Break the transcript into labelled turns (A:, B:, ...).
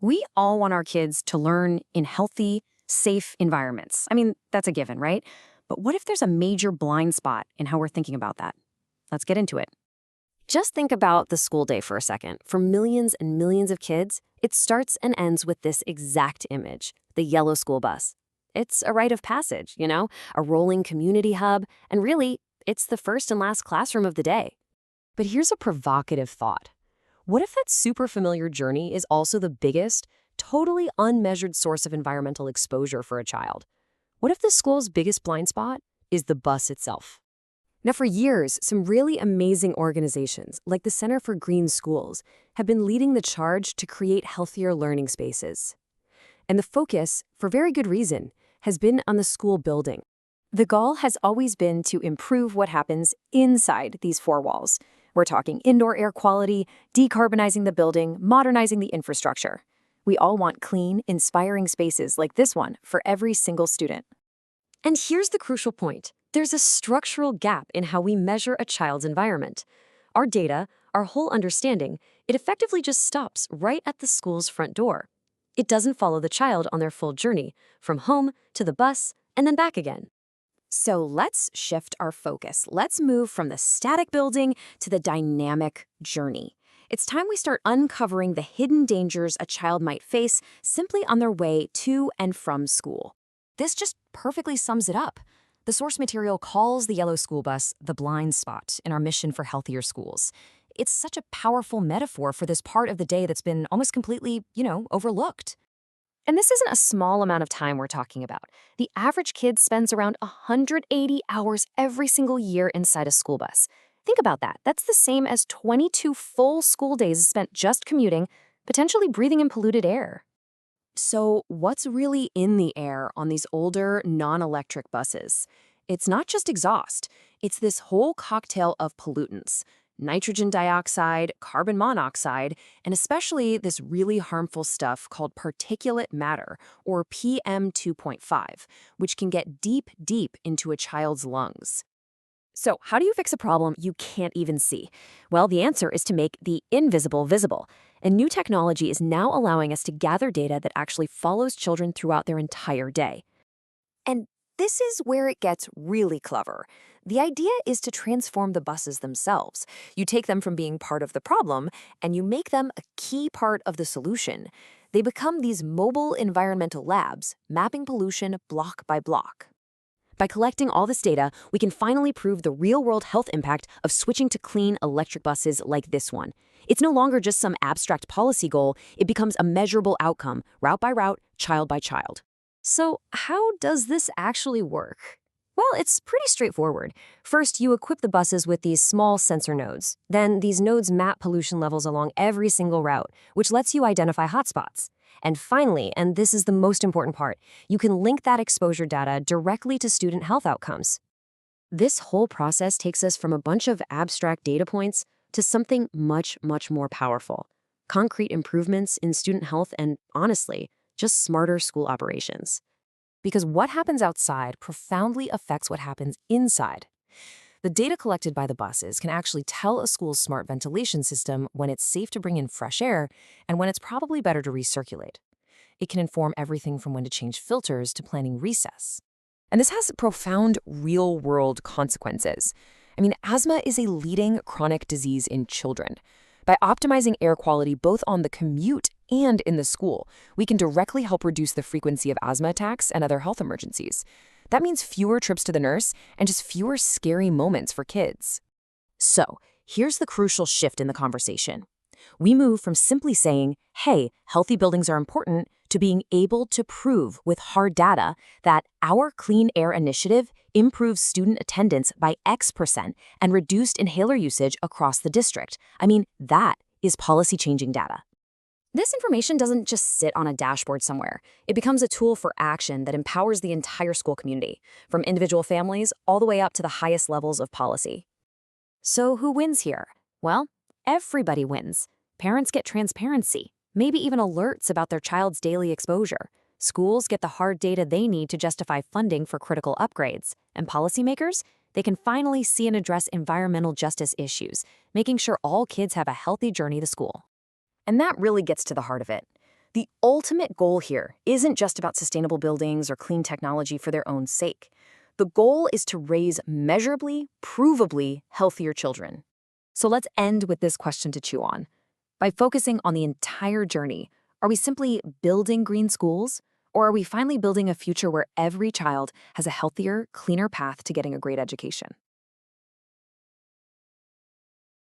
A: We all want our kids to learn in healthy, safe environments. I mean, that's a given, right? But what if there's a major blind spot in how we're thinking about that? Let's get into it. Just think about the school day for a second. For millions and millions of kids, it starts and ends with this exact image, the yellow school bus. It's a rite of passage, a rolling community hub, and really, it's the first and last classroom of the day. But here's a provocative thought. What if that super familiar journey is also the biggest, totally unmeasured source of environmental exposure for a child? What if the school's biggest blind spot is the bus itself? Now, for years, some really amazing organizations, like the Center for Green Schools, have been leading the charge to create healthier learning spaces. And the focus, for very good reason, has been on the school building. The goal has always been to improve what happens inside these four walls. We're talking indoor air quality, decarbonizing the building, modernizing the infrastructure. We all want clean, inspiring spaces like this one for every single student. And here's the crucial point. There's a structural gap in how we measure a child's environment. Our data, our whole understanding, it effectively just stops right at the school's front door. It doesn't follow the child on their full journey, from home to the bus and then back again. So let's shift our focus. Let's move from the static building to the dynamic journey. It's time we start uncovering the hidden dangers a child might face simply on their way to and from school. This just perfectly sums it up. The source material calls the yellow school bus the blind spot in our mission for healthier schools. It's such a powerful metaphor for this part of the day that's been almost completely, overlooked. And this isn't a small amount of time we're talking about. The average kid spends around 180 hours every single year inside a school bus. Think about that. That's the same as 22 full school days spent just commuting, potentially breathing in polluted air. So what's really in the air on these older, non-electric buses? It's not just exhaust. It's this whole cocktail of pollutants. Nitrogen dioxide, carbon monoxide, and especially this really harmful stuff called particulate matter, or PM 2.5, which can get deep, deep into a child's lungs. So how do you fix a problem you can't even see? Well, the answer is to make the invisible visible. And new technology is now allowing us to gather data that actually follows children throughout their entire day. And this is where it gets really clever. The idea is to transform the buses themselves. You take them from being part of the problem, and you make them a key part of the solution. They become these mobile environmental labs, mapping pollution block by block. By collecting all this data, we can finally prove the real-world health impact of switching to clean electric buses like this one. It's no longer just some abstract policy goal, it becomes a measurable outcome, route by route, child by child. So how does this actually work? Well, it's pretty straightforward. First, you equip the buses with these small sensor nodes. Then these nodes map pollution levels along every single route, which lets you identify hotspots. And finally, and this is the most important part, you can link that exposure data directly to student health outcomes. This whole process takes us from a bunch of abstract data points to something much, much more powerful. Concrete improvements in student health and, honestly, just smarter school operations. Because what happens outside profoundly affects what happens inside. The data collected by the buses can actually tell a school's smart ventilation system when it's safe to bring in fresh air and when it's probably better to recirculate. It can inform everything from when to change filters to planning recess. And this has profound real-world consequences. Asthma is a leading chronic disease in children. By optimizing air quality both on the commute and in the school, we can directly help reduce the frequency of asthma attacks and other health emergencies. That means fewer trips to the nurse and just fewer scary moments for kids. So, here's the crucial shift in the conversation. We move from simply saying, hey, healthy buildings are important, to being able to prove with hard data that our Clean Air Initiative improves student attendance by X% and reduced inhaler usage across the district. That is policy-changing data. This information doesn't just sit on a dashboard somewhere. It becomes a tool for action that empowers the entire school community, from individual families all the way up to the highest levels of policy. So who wins here? Well, everybody wins. Parents get transparency, maybe even alerts about their child's daily exposure. Schools get the hard data they need to justify funding for critical upgrades. And policymakers, they can finally see and address environmental justice issues, making sure all kids have a healthy journey to school. And that really gets to the heart of it. The ultimate goal here isn't just about sustainable buildings or clean technology for their own sake. The goal is to raise measurably, provably healthier children.
B: So let's end with this question to chew on. By focusing on the entire journey, are we simply building green schools? Or are we finally building a future where every child has a healthier, cleaner path to getting a great education?